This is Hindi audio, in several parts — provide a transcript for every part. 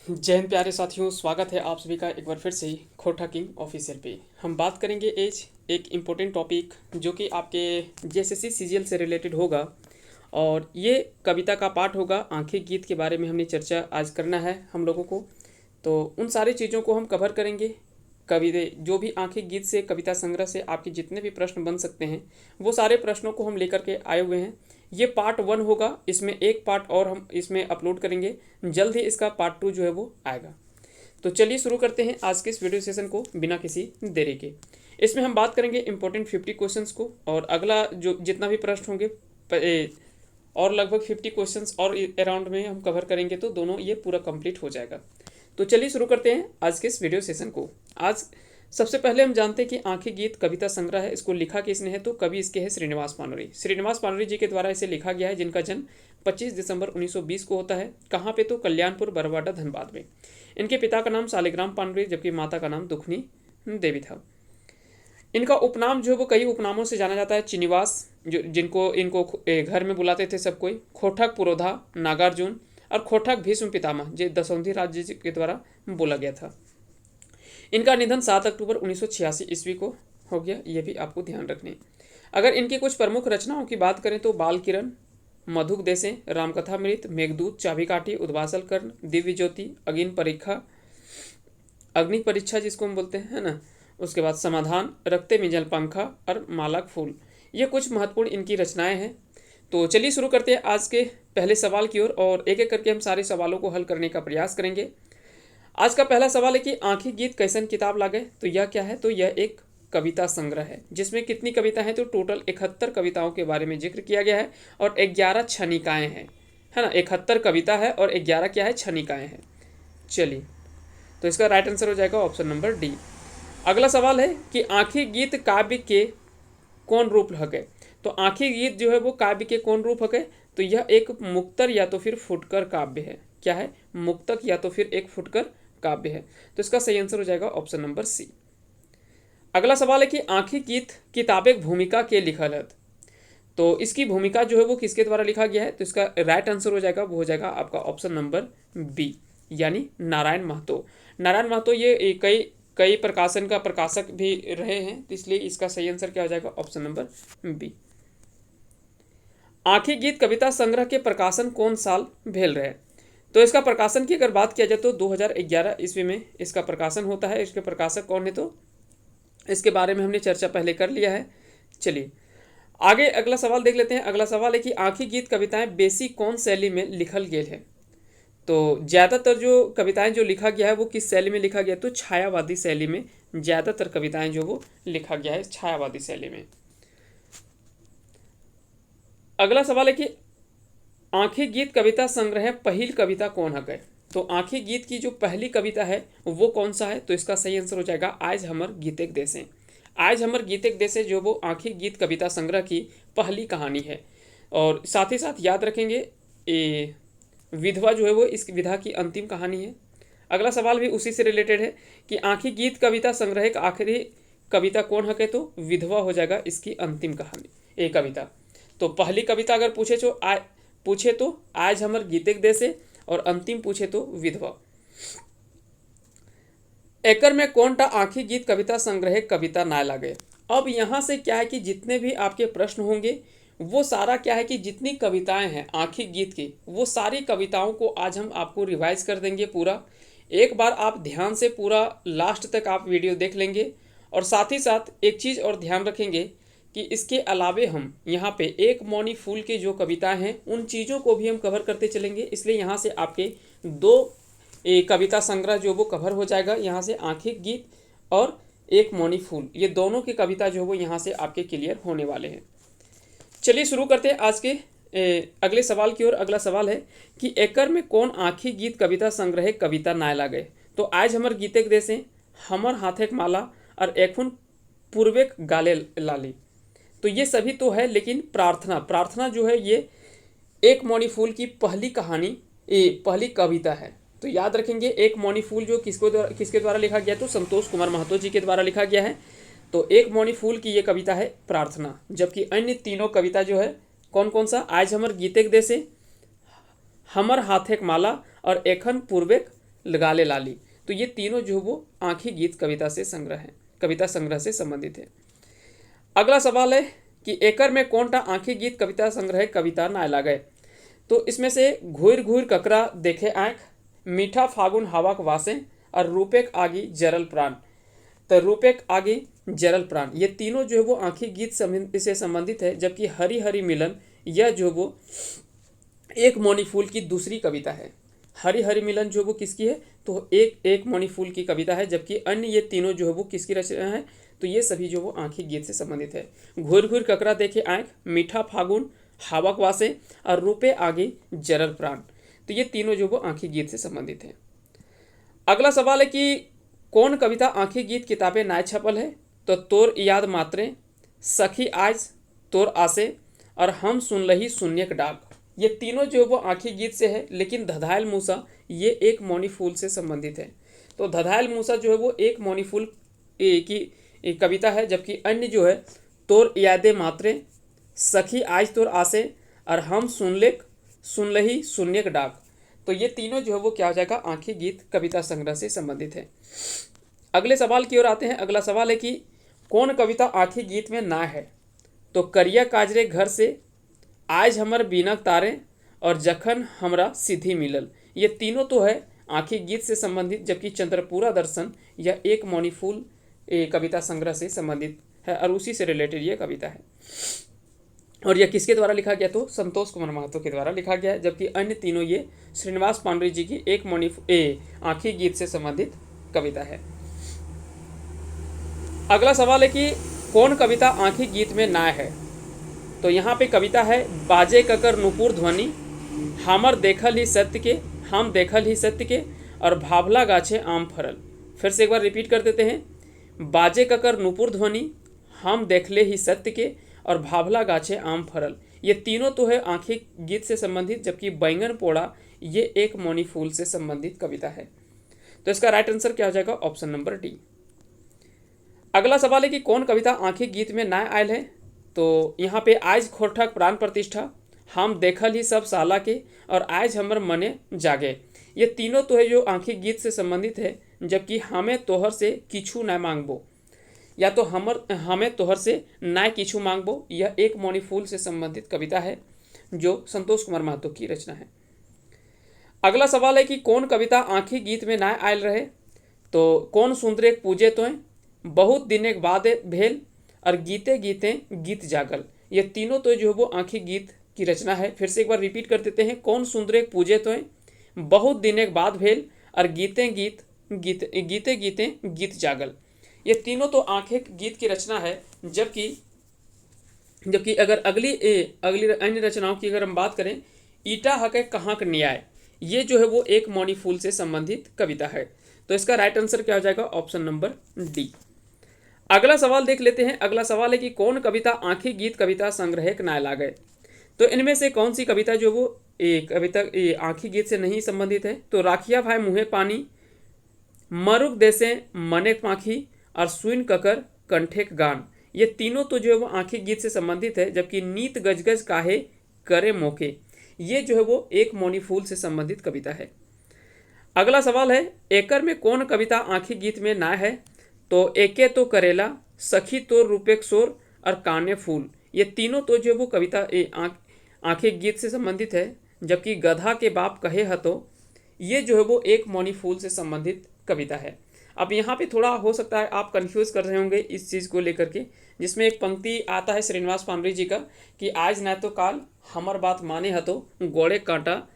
जय हिंद प्यारे साथियों, स्वागत है आप सभी का एक बार फिर से खोटा किंग ऑफिशियल पे। हम बात करेंगे एज एक इम्पोर्टेंट टॉपिक जो कि आपके जेएसएससी सीजीएल से रिलेटेड होगा। और ये कविता का पार्ट होगा। आंखें गीत के बारे में हमने चर्चा आज करना है हम लोगों को, तो उन सारी चीज़ों को हम कवर करेंगे। कविता जो भी आंखें गीत से कविता संग्रह से आपके जितने भी प्रश्न बन सकते हैं वो सारे प्रश्नों को हम लेकर के आए हुए हैं। ये पार्ट 1 होगा, इसमें एक पार्ट और हम इसमें अपलोड करेंगे। जल्द ही इसका पार्ट 2 जो है वो आएगा। तो चलिए शुरू करते हैं आज के इस वीडियो सेशन को बिना किसी देरी के। इसमें हम बात करेंगे इंपॉर्टेंट 50 क्वेश्चंस को, और अगला जो जितना भी प्रश्न होंगे और लगभग 50 क्वेश्चंस और अराउंड में हम कवर करेंगे, तो दोनों ये पूरा कंप्लीट हो जाएगा। तो चलिए शुरू करते हैं आज के इस वीडियो सेशन को। आज सबसे पहले हम जानते हैं कि आंखें गीत कविता संग्रह है, इसको लिखा किसने है, तो कवि इसके है श्रीनिवास पानोरी। श्रीनिवास पानोरी जी के द्वारा इसे लिखा गया है, जिनका जन्म 25 दिसंबर 1920 को होता है। कहाँ पे, तो कल्याणपुर बरवाडा धनबाद में। इनके पिता का नाम शालिग्राम पानोरी जबकि माता का नाम दुखनी देवी था। इनका उपनाम जो है वो कई उपनामों से जाना जाता है। चिनिवास, जो जिनको इनको घर में बुलाते थे सब कोई, खोठक पुरोधा, नागार्जुन और खोठक भीष्म पितामह, जो दसौंधी राज्य के द्वारा बोला गया था। इनका निधन 7 अक्टूबर 1986 ईस्वी को हो गया, ये भी आपको ध्यान रखने। अगर इनकी कुछ प्रमुख रचनाओं की बात करें तो बाल किरण, मधुक देशें, रामकथामृत, मेघदूत, चाबिकाठी, उद्वासल कर्ण, दिव्य ज्योति, अग्नि परीक्षा जिसको हम बोलते हैं, है ना। उसके बाद समाधान, रक्ते में जल पंखा और मालक फूल, ये कुछ महत्वपूर्ण इनकी रचनाएं हैं। तो चलिए शुरू करते हैं आज के पहले सवाल की ओर, और एक एक करके हम सारे सवालों को हल करने का प्रयास करेंगे। आज का पहला सवाल है कि आंखें गीत कैसन किताब लागे, तो यह क्या है, तो यह एक कविता संग्रह है जिसमें कितनी कविता हैं, तो टोटल 71 कविताओं के बारे में जिक्र किया गया है और 11 छनिकाएं हैं, है ना। 71 कविता है और 11 क्या है, छनिकाएं हैं। चलिए, तो इसका राइट आंसर हो जाएगा ऑप्शन नंबर डी। अगला सवाल है कि आंखें गीत काव्य के कौन रूप है। तो आंखें गीत जो है वो काव्य के कौन रूप है, तो यह एक मुक्तर या तो फिर फुटकर काव्य है। क्या है, मुक्तक या तो फिर एक फुटकर काव्य है। तो इसका सही आंसर हो जाएगा ऑप्शन नंबर सी। अगला सवाल है कि आंखें गीत किताब एक भूमिका के लिखल है। तो इसकी भूमिका जो है वो किसके द्वारा लिखा गया है, तो इसका राइट आंसर हो जाएगा, वो हो जाएगा आपका ऑप्शन नंबर बी, यानी नारायण महतो। नारायण महतो ये कई कई प्रकाशन का प्रकाशक भी रहे हैं, तो इसलिए इसका सही आंसर क्या हो जाएगा, ऑप्शन नंबर बी। आंखें गीत कविता संग्रह के प्रकाशन कौन साल भेल रहे। तो इसका प्रकाशन की अगर बात किया जाए तो 2011 ईस्वी में इसका प्रकाशन होता है। इसके प्रकाशक कौन है, तो इसके बारे में हमने चर्चा पहले कर लिया है। चलिए आगे अगला सवाल देख लेते हैं। अगला सवाल है कि आंखें गीत कविताएं बेसी कौन शैली में लिखल गए है। तो ज़्यादातर जो कविताएं जो लिखा गया है वो किस शैली में लिखा गया, तो छायावादी शैली में ज़्यादातर कविताएं जो वो लिखा गया है, छायावादी शैली में। अगला सवाल है कि आंखें गीत कविता संग्रह पहली कविता कौन है। तो आंखें गीत की जो पहली कविता है वो कौन सा है, तो इसका सही आंसर हो जाएगा आज हमर गीतेक देशे। आज हमर गीतेक देशे जो वो आंखें गीत कविता संग्रह की पहली कहानी है। और साथ ही साथ याद रखेंगे ये विधवा जो है वो इस विधा की अंतिम कहानी है। अगला सवाल भी उसी से रिलेटेड है कि आंखें गीत कविता संग्रह का आखिरी कविता कौन है, तो विधवा हो जाएगा इसकी अंतिम कहानी, ये कविता। तो पहली कविता अगर पूछे तो आज हमर गीतेक देशे, और अंतिम पूछे तो विधवा। एकर में कौन टा आंखी गीत कविता संग्रह कविता ना लागे। अब यहाँ से क्या है कि जितने भी आपके प्रश्न होंगे वो सारा क्या है कि जितनी कविताएं हैं आंखी गीत की, वो सारी कविताओं को आज हम आपको रिवाइज कर देंगे पूरा। एक बार आप ध्यान से पूरा लास्ट तक आप वीडियो देख लेंगे। और साथ ही साथ एक चीज़ और ध्यान रखेंगे कि इसके अलावे हम यहाँ पे एक मौनी फूल की जो कविताएं हैं उन चीज़ों को भी हम कवर करते चलेंगे। इसलिए यहाँ से आपके दो कविता संग्रह जो वो कवर हो जाएगा। यहाँ से आंखें गीत और एक मौनी फूल, ये दोनों की कविता जो वो यहाँ से आपके क्लियर होने वाले हैं। चलिए शुरू करते हैं आज के अगले सवाल की ओर। अगला सवाल है कि एकर में कौन आंखी गीत कविता संग्रह कविता ना लागे। तो आज हमर गीतेक देशे, हमर हाथेक माला और एखुन पूर्वेक गाले लाली, तो ये सभी तो है, लेकिन प्रार्थना जो है ये एक मौनी फूल की पहली कहानी, पहली कविता है। तो याद रखेंगे एक मौनी फूल जो किसके द्वारा लिखा गया, तो संतोष कुमार महतो जी के द्वारा लिखा गया है। तो एक मौनी फूल की ये कविता है प्रार्थना, जबकि अन्य तीनों कविता जो है कौन कौन सा, आज हमर गीतेक देशे, हमर हाथेक माला और एखन पूर्वेक लगाले लाली। तो ये तीनों जो वो आँखी गीत कविता से संग्रह है, कविता संग्रह से संबंधित है। अगला सवाल है कि एकर में कौनटा आँखी गीत कविता संग्रह कविता नाय लागे। तो इसमें से घूर घूर ककरा देखे आँख, मीठा फागुन हवाक वासे और रूपेक आगी जरल प्राण। तो रूपेक आगी जरल प्राण ये तीनों जो है वो आँखी गीत से संबंधित है, जबकि हरी हरी मिलन यह जो वो एक मौनी फूल की दूसरी कविता है। हरी हरी मिलन जो वो किसकी है, तो एक मौनी फूल की कविता है, जबकि अन्य ये तीनों जो है वो किसकी रचना है, तो ये सभी जो वो आँखी गीत से संबंधित है। घूर घूर ककरा देखे आँख, मीठा फागुन हवाक वासे और रूपे आगे जरल प्राण। तो ये तीनों जो वो आँखी गीत से संबंधित है। अगला सवाल है कि कौन कविता आँखी गीत किताबें नाय छपल है। तो तोर याद मात्रे, सखी आज तोर आसे और हम सुन लही शून्यक डाक। ये तीनों जो वो आँखी गीत से है, लेकिन धधायल मूसा ये एक मौनी फूल से संबंधित है। तो धधायल मूसा जो है वो एक मौनी फूल की कविता है, जबकि अन्य जो है तोर यादे मात्रे, सखी आज तोर आसे और हम सुन लही शून्यक डाक। तो ये तीनों जो है वो क्या हो जाएगा, आँखी गीत कविता संग्रह से संबंधित है। अगले सवाल की ओर आते हैं। अगला सवाल है कि कौन कविता आँखी गीत में ना है। तो करिया काजरे घर से, आज हमर बीनक तारे और जखन हमरा सिद्धि मिलल। ये तीनों तो है आँखी गीत से संबंधित, जबकि चंद्रपूरा दर्शन यह एक मौनी फूल कविता संग्रह से संबंधित है और उसी से रिलेटेड ये कविता है। और यह किसके द्वारा लिखा गया, तो संतोष कुमार महतो के द्वारा लिखा गया है, जबकि अन्य तीनों ये श्रीनिवास पांडे जी की एक मौनी आँखी गीत से संबंधित कविता है। अगला सवाल है कि कौन कविता आँखी गीत में ना है। तो यहाँ पे कविता है बाजे ककर नुपुर ध्वनि, हमर देखल ही सत्य के, हम देखल ही सत्य के और भावला गाछे आम फरल। फिर से एक बार रिपीट कर देते हैं, बाजे ककर नुपुर ध्वनि, हम देखले ही सत्य के और भावला गाछे आम फरल। ये तीनों तो है आँखी गीत से संबंधित, जबकि बैंगन पोड़ा ये एक मौनी फूल से संबंधित कविता है। तो इसका राइट आंसर क्या हो जाएगा, ऑप्शन नंबर डी। अगला सवाल है कि कौन कविता आँखी गीत में ना आयल है। तो यहाँ पे आज खोरठक प्राण प्रतिष्ठा, हम देखल ही सब साला के और आज हमर मने जागे। ये तीनों तो है जो आँखी गीत से संबंधित है, जबकि हमें तोहर से किछु न मांगबो या तो हमें तोहर से ना किछु मांगबो यह एक मौनी फूल से संबंधित कविता है, जो संतोष कुमार महतो की रचना है। अगला सवाल है कि कौन कविता आँखी गीत में ना आयल रहे। तो कौन सुंदरे पूजे तोय, बहुत दिने के बाद भेल और गीते गीते गीत जागल। ये तीनों तो जो वो आँखी गीत की रचना है। फिर से एक बार रिपीट कर देते हैं, कौन सुंदरे पूजे तोय, बहुत दिने के बाद भेल और गीते गीते गीत जागल। ये तीनों तो आँखें गीत की रचना है, जबकि अगर अगली अन्य रचनाओं की अगर हम बात करें, ईटा हके कहाँ का न्याय, ये जो है वो एक मौनी फूल से संबंधित कविता है। तो इसका राइट आंसर क्या हो जाएगा, ऑप्शन नंबर डी। अगला सवाल देख लेते हैं। अगला सवाल है कि कौन कविता आँखी गीत कविता संग्रह नाय लागे। तो इनमें से कौन सी कविता जो वो कविता आँखी गीत से नहीं संबंधित है। तो राखिया भाई मुँहे पानी, मरुक देसे मने पाखी और सुइन ककर कंठेक गान। ये तीनों तो जो है वो आँखी गीत से संबंधित है, जबकि नीत गजगज काहे करे मौके ये जो है वो एक मौनी फूल से संबंधित कविता है। अगला सवाल है, एकर में कौन कविता आँखी गीत में ना है। तो एके तो करेला, सखी तो रूपेक सोर और काने फूल। ये तीनों तो जो वो कविता आँखी गीत से संबंधित है, जबकि गधा के बाप कहे हतो ये जो है वो एक मौनी फूल से संबंधित कविता है। अब यहाँ पे थोड़ा हो सकता है आप कंफ्यूज कर रहे होंगे इस चीज़ को लेकर के, जिसमें एक पंक्ति आता है श्रीनिवास पांडे जी का कि आज न तो काल हमर बात माने हतो, गोड़े कांटा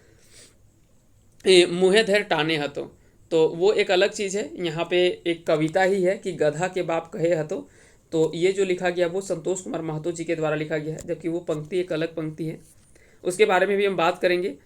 मुँहे धैर टाने हतो। तो वो एक अलग चीज़ है। यहाँ पे एक कविता ही है कि गधा के बाप कहे हतो। तो ये जो लिखा गया वो संतोष कुमार महतो जी के द्वारा लिखा गया है, जबकि वो पंक्ति एक अलग पंक्ति है, उसके बारे में भी हम बात करेंगे।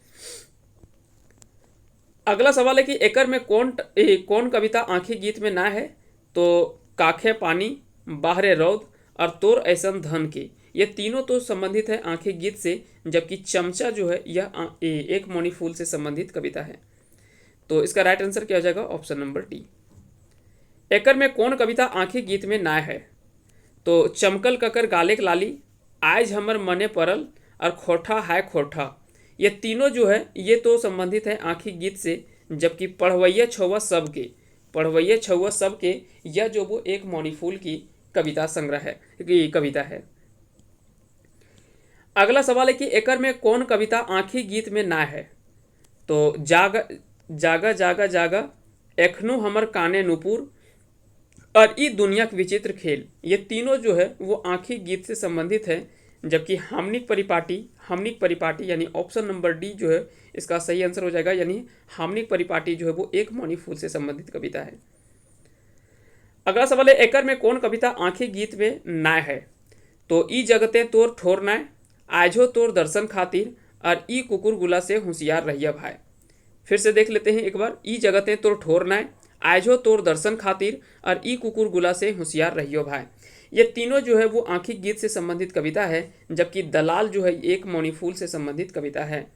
अगला सवाल है कि एकर में कौन कविता आँखी गीत में ना है। तो काखे पानी, बाहरे रौद और तोर ऐसन धन के, ये तीनों तो संबंधित है आँखी गीत से, जबकि चमचा जो है यह एक मौनी फूल से संबंधित कविता है। तो इसका राइट आंसर क्या हो जाएगा, ऑप्शन नंबर डी। एकर में कौन कविता आँखी गीत में ना है। तो चमकल ककर गालेक लाली, आज हमर मने परल और खोठा हाय खोठा। ये तीनों जो है ये तो संबंधित है आँखी गीत से, जबकि पढ़वैया छौवा सबके, पढ़वैया छौवा सबके, यह जो वो एक मौनी फूल की कविता संग्रह है, ये कविता है। अगला सवाल है कि एकर में कौन कविता आखिरी गीत में ना है? तो जागा जागा जागा, एखनो हमर काने नुपुर और ई दुनिया के विचित्र खेल, ये तीनों जो है वो आखिरी गीत से संबंधित है। जबकि हार्मोनिक परिपाटी यानी ऑप्शन नंबर डी जो है इसका सही आंसर हो जाएगा, यानी हार्मोनिक परिपाटी जो है वो एक मौनी फूल से संबंधित कविता है। अगला सवाल है एकर में कौन कविता आखिरी गीत में ना है? तो ई जगते तोर ठोर नाय, आजो तोर दर्शन खातिर और ई कुकुर गुला से होशियार रहिया भाई। फिर से देख लेते हैं एक बार, ई जगते तोर ठोर नाय, आजो तोर दर्शन खातिर और ई कुकुर गुला से होशियार रहियो भाई। ये तीनों जो है वो आखिरी गीत से संबंधित कविता है, जबकि दलाल जो है एक मौनी फूल से संबंधित कविता है।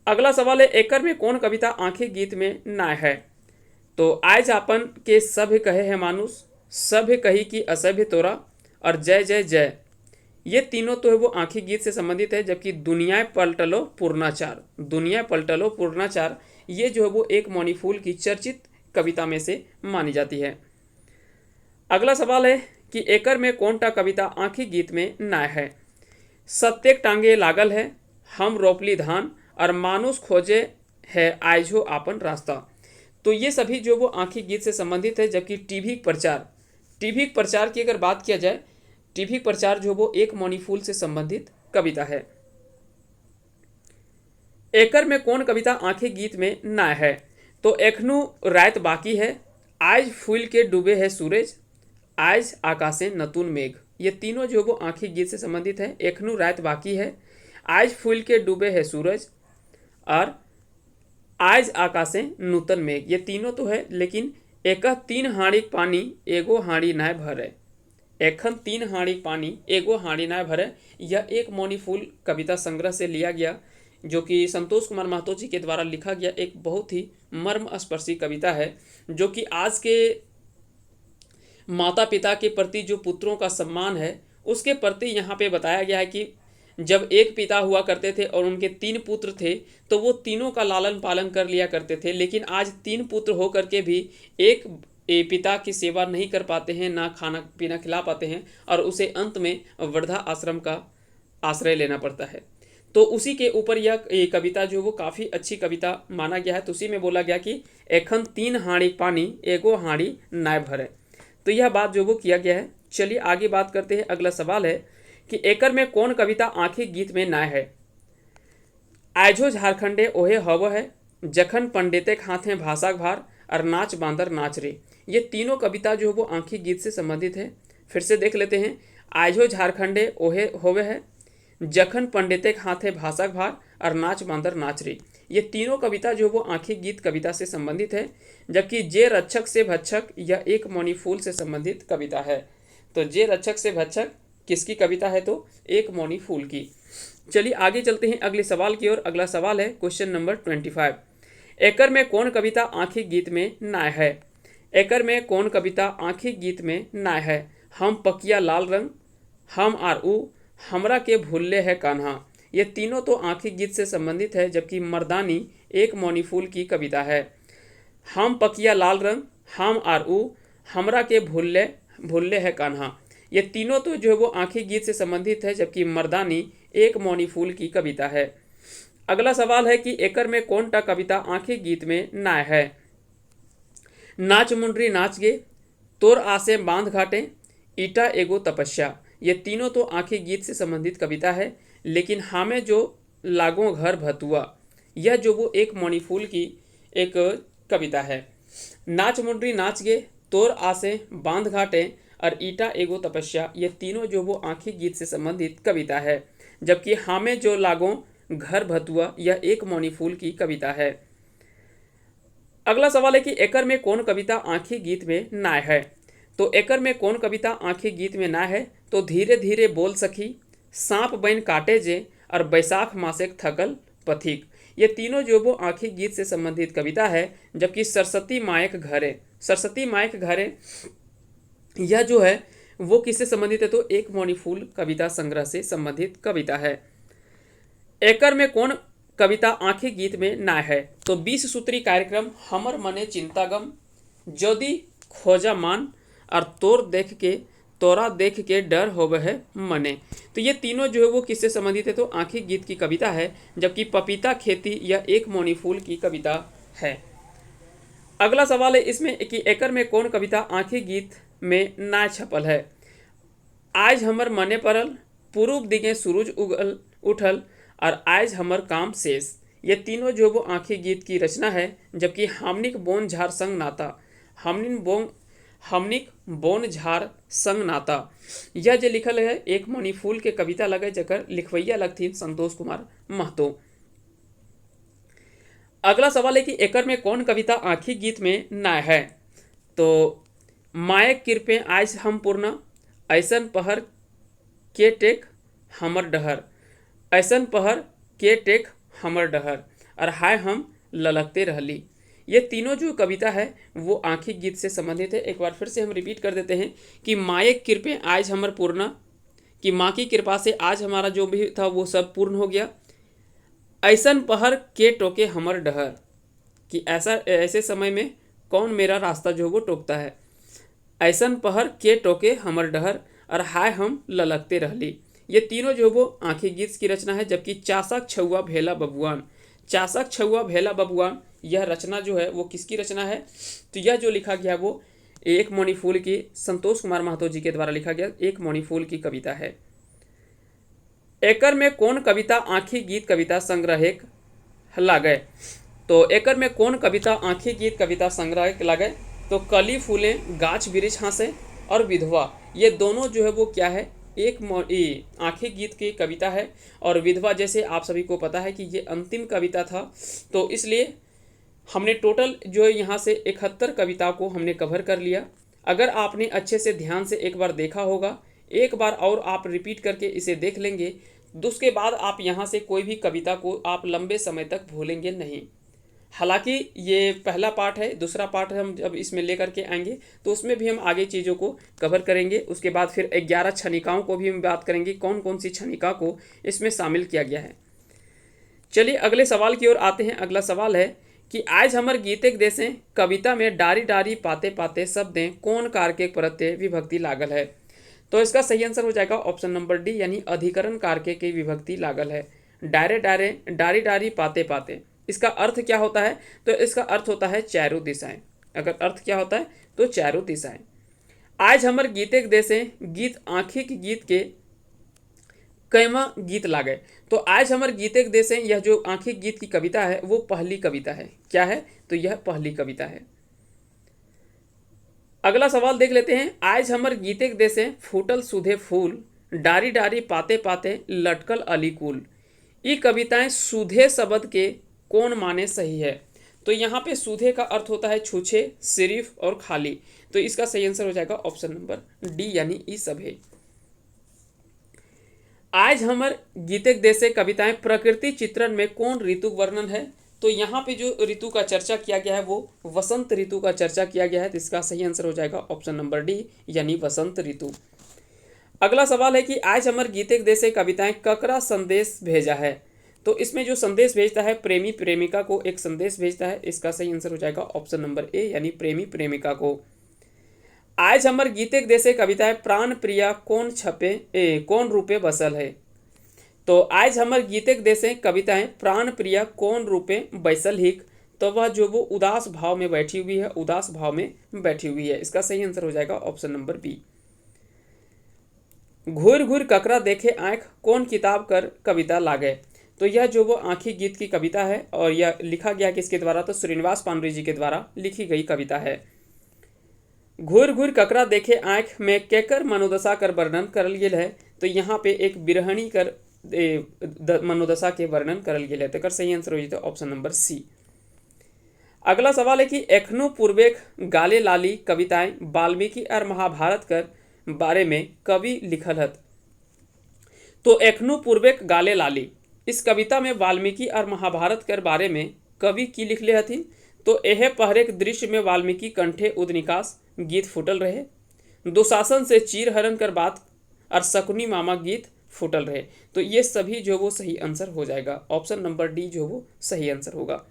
अगला सवाल है एकर में कौन कविता आखिरी गीत में ना है? तो आज आपन के सभ्य कहे है मानुष, सभ्य कही की असभ्य तोरा और जय जय जय, ये तीनों तो है वो आखिरी गीत से संबंधित है। जबकि दुनिया पलटलो पूर्णाचार, दुनिया पलटलो पूर्णाचार, ये जो है वो एक मौनी फूल की चर्चित कविता में से मानी जाती है। अगला सवाल है कि एकर में कौन टा कविता आखिरी गीत में ना है? सत्यक टांगे लागल है, हम रोपली धान और मानुष खोजे है आइजो आपन रास्ता। तो ये सभी जो वो आखिरी गीत से संबंधित है। जबकि टीवी प्रचार की अगर बात किया जाए, टीवी प्रचार जो वो एक मौनी फूल से संबंधित कविता है। एकर में कौन कविता आखिरी गीत में ना है? तो एखनु रात बाकी है, आज फूल के डूबे है सूरज, आज आकाशे नतून मेघ, ये तीनों जो वो आखिरी गीत से संबंधित है। एखनु रात बाकी है, आज फूल के डूबे है सूरज और आज आकाशे नूतन मेघ, ये तीनों तो है। लेकिन एक 3 हाड़ी पानी एगो हाड़ी नाय भरे, एखन 3 हाड़ी पानी एगो हाड़ी नाय भरे, यह एक मौनी फूल कविता संग्रह से लिया गया, जो कि संतोष कुमार महतो जी के द्वारा लिखा गया एक बहुत ही मर्मस्पर्शी कविता है। जो कि आज के माता पिता के प्रति जो पुत्रों का सम्मान है उसके प्रति यहाँ पे बताया गया है कि जब एक पिता हुआ करते थे और उनके 3 पुत्र थे तो वो तीनों का लालन पालन कर लिया करते थे। लेकिन आज 3 पुत्र हो करके भी एक पिता की सेवा नहीं कर पाते हैं, ना खाना पीना खिला पाते हैं और उसे अंत में वृद्धा आश्रम का आश्रय लेना पड़ता है। तो उसी के ऊपर यह कविता जो वो काफ़ी अच्छी कविता माना गया है। तो उसी में बोला गया कि एखन 3 हाड़ी पानी एगो हाड़ी नाय भरे, तो यह बात जो वो किया गया है। चलिए आगे बात करते हैं। अगला सवाल है कि एकर में कौन कविता आखिरी गीत में ना है? आइजो झारखंडे ओहे हव है, जखन पंडिते हाथे भाषा भार और नाच बांदर नाच रे, ये तीनों कविता जो वो आखिरी गीत से संबंधित है। फिर से देख लेते हैं। आइजो झारखंडे ओहे होवे है, जखन पंडिते हाथे भाषा भार और नाच बांदर नाच रे, ये तीनों कविता जो वो आखिरी गीत कविता से संबंधित है। जबकि जे रक्षक से भक्षक, यह एक मौनी फूल से संबंधित कविता है। तो जे रक्षक से भक्षक किसकी कविता है? तो एक मौनी फूल की। चलिए आगे चलते हैं अगले सवाल की ओर। अगला सवाल है क्वेश्चन नंबर 25। एकर में कौन कविता आखिरी गीत में ना है? एकर में कौन कविता आखिरी गीत में ना है? हम पकिया लाल रंग, हम आर ऊ, हमरा के भूल्ले है कान्हा, ये तीनों तो आखिरी गीत से संबंधित है। जबकि मर्दानी एक मौनी फूल की कविता है। हम पकिया लाल रंग, हम आर ऊ, हमरा के भूल्ले है कान्हा, ये तीनों तो जो है वो आखिरी गीत से संबंधित है। जबकि मर्दानी एक मौनी फूल की कविता है। अगला सवाल है कि एकर में कौन टा कविता आखिरी गीत में ना है? नाच मुंडरी नाच गे, तोर आसे बांध घाटे, ईटा एगो तपस्या, ये तीनों तो आखिरी गीत से संबंधित कविता है। लेकिन हमें जो लागो घर भतुआ, यह जो वो एक मौनी फूल की एक कविता है। नाच मुंडरी नाच गे, तोर आसे बांध घाटे और ईटा एगो तपस्या, ये तीनों जो वो आखिरी गीत से संबंधित कविता है। जबकि हमें जो लागो घर भतुआ, यह एक मौनी फूल की कविता है। अगला सवाल है कि एकर में कौन कविता आखिरी गीत में ना है? तो एकर में कौन कविता आखिरी गीत में ना है? तो धीरे धीरे बोल सखी, सांप बन काटे जे और बैसाख मासे थकल पथिक, ये तीनों जो वो आखिरी गीत से संबंधित कविता है। जबकि सरस्वती मायक घरे, यह जो है वो किससे संबंधित है? तो एक मौनी फूल कविता संग्रह से संबंधित कविता है। एकर में कौन कविता आंखें गीत में ना है। तो 20 सूत्री कार्यक्रम हमर मने चिंतागम, यदि खोजा मान, और तोरा देख के डर होवे है मने। तो ये तीनों जो है वो किससे संबंधित है? तो आंखें गीत की कविता है, जबकि पपीता खेती या एक मौनी फूल की कविता है। अगला सवाल है इसमें कि एकर में कौन कविता आंखें गीत में ना छपल है? आज हमर मने पड़ल, पूर्व दिगे सूरज उगल उठल, और आज हमर काम शेष। ये तीनों जो वो आंखें गीत की रचना है, जबकि हमनिक बोन झार संग नाता, हमनिक बोन झार संग नाता, यह जो लिखल है एक मणि फूल के कविता लगे, जकर लिखवैया लगथिन संतोष कुमार महतो। अगला सवाल है कि एकर में कौन कविता आंखी गीत में ना है? तो मायक कृपे आज हम पूर्ण, ऐसन पहर के टेक हमर डहर, ऐसन पहर के टेक हमर डहर, और हाय हम ललकते रहली। ये तीनों जो कविता है वो आंखी गीत से संबंधित है। एक बार फिर से हम रिपीट कर देते हैं कि मायक कृपे आज हमर पूर्ण, कि माँ की कृपा से आज हमारा जो भी था वो सब पूर्ण हो गया। ऐसन पहर के टोके हमर डहर, कि ऐसे समय में कौन मेरा रास्ता जो वो टोकता है। ऐसन पहर के टोके हमर डहर, और हाय हम ललकते रहली। ये तीनों जो वो आंखी गीत की रचना है, जबकि चासक छुआ भेला बबुआन, चासक छुआ भेला बबुआन, यह रचना जो है वो किसकी रचना है? तो यह जो लिखा गया वो एक मणि फूल की, संतोष कुमार महतो जी के द्वारा लिखा गया एक मणि फूल की कविता है। एकर में कौन कविता आंखी गीत कविता संग्रह लागे? तो एकर में कौन कविता आंखी गीत कविता संग्रह लागे? तो कली फूले गाछ वृक्ष हंसे और विधवा, ये दोनों जो है वो क्या है? एक आंखें गीत की कविता है। और विधवा जैसे आप सभी को पता है कि ये अंतिम कविता था, तो इसलिए हमने टोटल जो है यहाँ से 71 कविता को हमने कवर कर लिया। अगर आपने अच्छे से ध्यान से एक बार देखा होगा, एक बार और आप रिपीट करके इसे देख लेंगे, तो उसके बाद आप यहाँ से कोई भी कविता को आप लंबे समय तक भूलेंगे नहीं। हालांकि ये पहला पार्ट है, दूसरा पार्ट हम जब इसमें लेकर के आएंगे तो उसमें भी हम आगे चीज़ों को कवर करेंगे। उसके बाद फिर 11 छनिकाओं को भी हम बात करेंगे, कौन कौन सी छनिका को इसमें शामिल किया गया है। चलिए अगले सवाल की ओर आते हैं। अगला सवाल है कि आज हमर गीतेक देशें कविता में डारी डारी पाते पाते शब्दें कौन कारके प्रत्यय विभक्ति लागल है? तो इसका सही आंसर हो जाएगा ऑप्शन नंबर डी, यानी अधिकरण कारके की विभक्ति लागल है। डारे डारे, डारी डारी, पाते पाते, इसका अर्थ क्या होता है? तो इसका अर्थ होता है चारों दिशाएं। अगर अर्थ क्या होता है तो चारों दिशाएं। आज हमर गीतेक देशें गीत आंखी के गीत के कैमा गीत लागे। तो आज हमर गीतेक देशें, यह जो आंखी गीत की कविता है वो पहली कविता है। क्या है? तो यह पहली कविता है। अगला सवाल देख लेते हैं। आज हमर गीतेक देशें फूटल सुधे फूल, डारी डारी पाते पाते लटकल अलीकुल। ये कविताएं सुधे शब्द के कौन माने सही है? तो यहाँ पे सुधे का अर्थ होता है छूछे, सिर्फ और खाली। तो इसका सही आंसर हो जाएगा ऑप्शन नंबर डी, यानी ई सभे। आज हमर गीतेक देशे कविताएं प्रकृति चित्रण में कौन ऋतु वर्णन है? तो यहाँ पे जो ऋतु का चर्चा किया गया है वो वसंत ऋतु का चर्चा किया गया है। तो इसका सही आंसर हो जाएगा ऑप्शन नंबर डी, यानी वसंत ऋतु। अगला सवाल है कि आज हमर गीतेक देशे कविताएं ककरा संदेश भेजा है? तो इसमें जो संदेश भेजता है प्रेमी प्रेमिका को एक संदेश भेजता है। इसका सही आंसर हो जाएगा ऑप्शन नंबर ए, यानी प्रेमी प्रेमिका को। आज हमर गीतेक देशे कविताएं प्राण प्रिया कौन छपे कौन रूपे बसल है? तो आज हमर गीतेक देशे कविताएं प्राण प्रिया कौन रूपे बैसल हिक, तो वह जो वो उदास भाव में बैठी हुई है, उदास भाव में बैठी हुई है। इसका सही आंसर हो जाएगा ऑप्शन नंबर बी। घूर घूर ककरा देखे आंख कौन किताब कर कविता लागे? तो यह जो वो आंखी गीत की कविता है और यह लिखा गया किसके द्वारा? तो श्रीनिवास पांडुरी जी के द्वारा लिखी गई कविता है। घूर घूर ककरा देखे आंख में केकर मनोदशा कर वर्णन करल गेल है? तो यहाँ पे एक बिरहणी कर मनोदशा के वर्णन करल गेल है। तो सही आंसर हो जाता है ऑप्शन नंबर सी। अगला सवाल है कि एखनो पूर्वेक गाले लाली कविताएं वाल्मीकि और महाभारत कर बारे में कवि लिखल हत। तो एखनो पूर्वेक गाले लाली, इस कविता में वाल्मीकि और महाभारत के बारे में कवि की लिखले हथिन? तो एह पहरेक दृश्य में वाल्मीकि कंठे उदनिकास गीत फुटल रहे, दुशासन से चीर हरण कर बात और शकुनी मामा गीत फुटल रहे। तो ये सभी जो वो सही आंसर हो जाएगा। ऑप्शन नंबर डी जो वो सही आंसर होगा।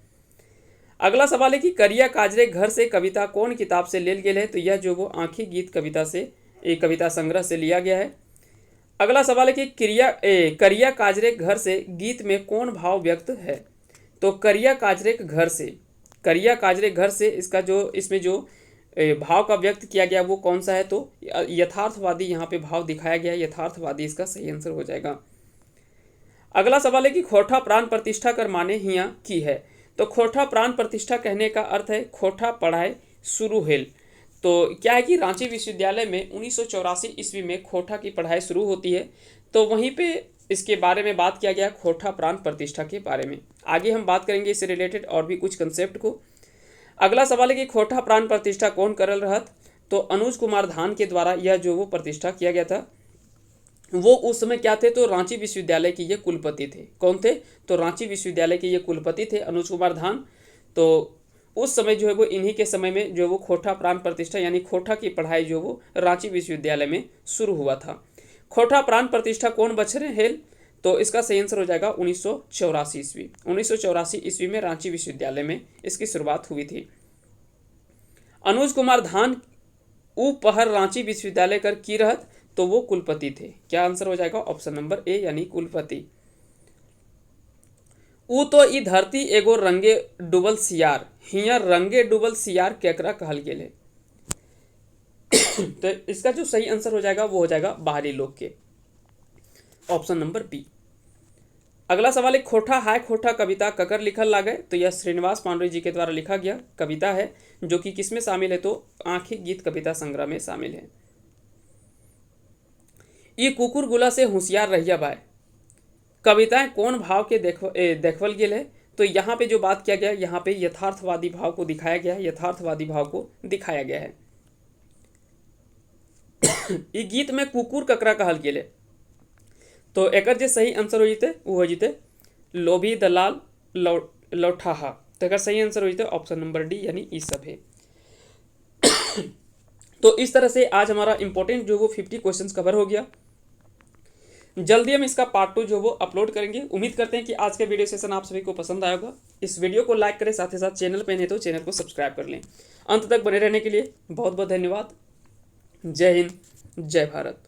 अगला सवाल है कि करिया काजरे घर से कविता कौन किताब से लेल गेल है। तो यह जो वो आंखें गीत कविता से, एक कविता संग्रह से लिया गया है। अगला सवाल है कि करिया काजरे घर से गीत में कौन भाव व्यक्त है। तो करिया काजरे घर से, करिया काजरे घर से इसका जो इसमें जो भाव का व्यक्त किया गया वो कौन सा है। तो यथार्थवादी यहाँ पे भाव दिखाया गया है, यथार्थवादी इसका सही आंसर हो जाएगा। अगला सवाल है कि खोठा प्राण प्रतिष्ठा कर माने हिया की है। तो खोठा प्राण प्रतिष्ठा कहने का अर्थ है खोठा पढ़ाए शुरू हेल। तो क्या है कि रांची विश्वविद्यालय में 1984 ईस्वी में खोठा की पढ़ाई शुरू होती है। तो वहीं पे इसके बारे में बात किया गया खोठा प्राण प्रतिष्ठा के बारे में। आगे हम बात करेंगे इससे रिलेटेड और भी कुछ कंसेप्ट को। अगला सवाल है कि खोठा प्राण प्रतिष्ठा कौन करल रहत। तो अनुज कुमार धान के द्वारा यह जो वो प्रतिष्ठा किया गया था। वो उस समय क्या थे, तो रांची विश्वविद्यालय के ये कुलपति थे। कौन थे, तो रांची विश्वविद्यालय के ये कुलपति थे अनुज कुमार धान। तो उस समय जो है वो इन्हीं के समय में जो वो खोठा प्राण प्रतिष्ठा यानी खोठा की पढ़ाई जो वो रांची विश्वविद्यालय में शुरू हुआ था। खोठा प्राण प्रतिष्ठा कौन बछरे हेल। तो इसका सही आंसर हो जाएगा 1984 ईस्वी। 1984 ईस्वी में रांची विश्वविद्यालय में इसकी शुरुआत हुई थी। अनुज कुमार धान उ पहर रांची विश्वविद्यालय कर की रहत। तो वो कुलपति थे। क्या आंसर हो जाएगा, ऑप्शन नंबर ए यानी कुलपति। उ तो ई धरती एगो रंगे डुबल सियार, हिया रंगे डुबल सियार केकरा कहल गेल है। तो इसका जो सही आंसर हो जाएगा वो हो जाएगा बाहरी लोग के, ऑप्शन नंबर बी। अगला सवाल है खोठा हाय खोठा कविता ककर लिखल लागे। तो यह श्रीनिवास पांडे जी के द्वारा लिखा गया कविता है जो कि किसमें शामिल है, तो आंखें गीत कविता संग्रह में शामिल है। ये कुकुर गुला से होशियार रहिया बाय कविताएं कौन भाव के देखवल गेल है। तो यहाँ पे जो बात किया गया है यहाँ पे यथार्थवादी भाव को दिखाया गया है, यथार्थवादी भाव को दिखाया गया है। ई गीत में कुकुर ककरा कहल गेल है। तो एकर जे सही आंसर हो जीते वो हो जीते लोभी दलाल लौठाहा। तो एकर सही आंसर हो जीते ऑप्शन नंबर डी यानी ई सब है। तो इस तरह से आज हमारा इंपॉर्टेंट जो वो 50 क्वेश्चंस कवर हो गया। जल्दी हम इसका पार्ट 2 जो वो अपलोड करेंगे। उम्मीद करते हैं कि आज का वीडियो सेशन आप सभी को पसंद आया होगा। इस वीडियो को लाइक करें, साथ ही साथ चैनल पे नहीं तो चैनल को सब्सक्राइब कर लें। अंत तक बने रहने के लिए बहुत बहुत धन्यवाद। जय हिंद, जय भारत।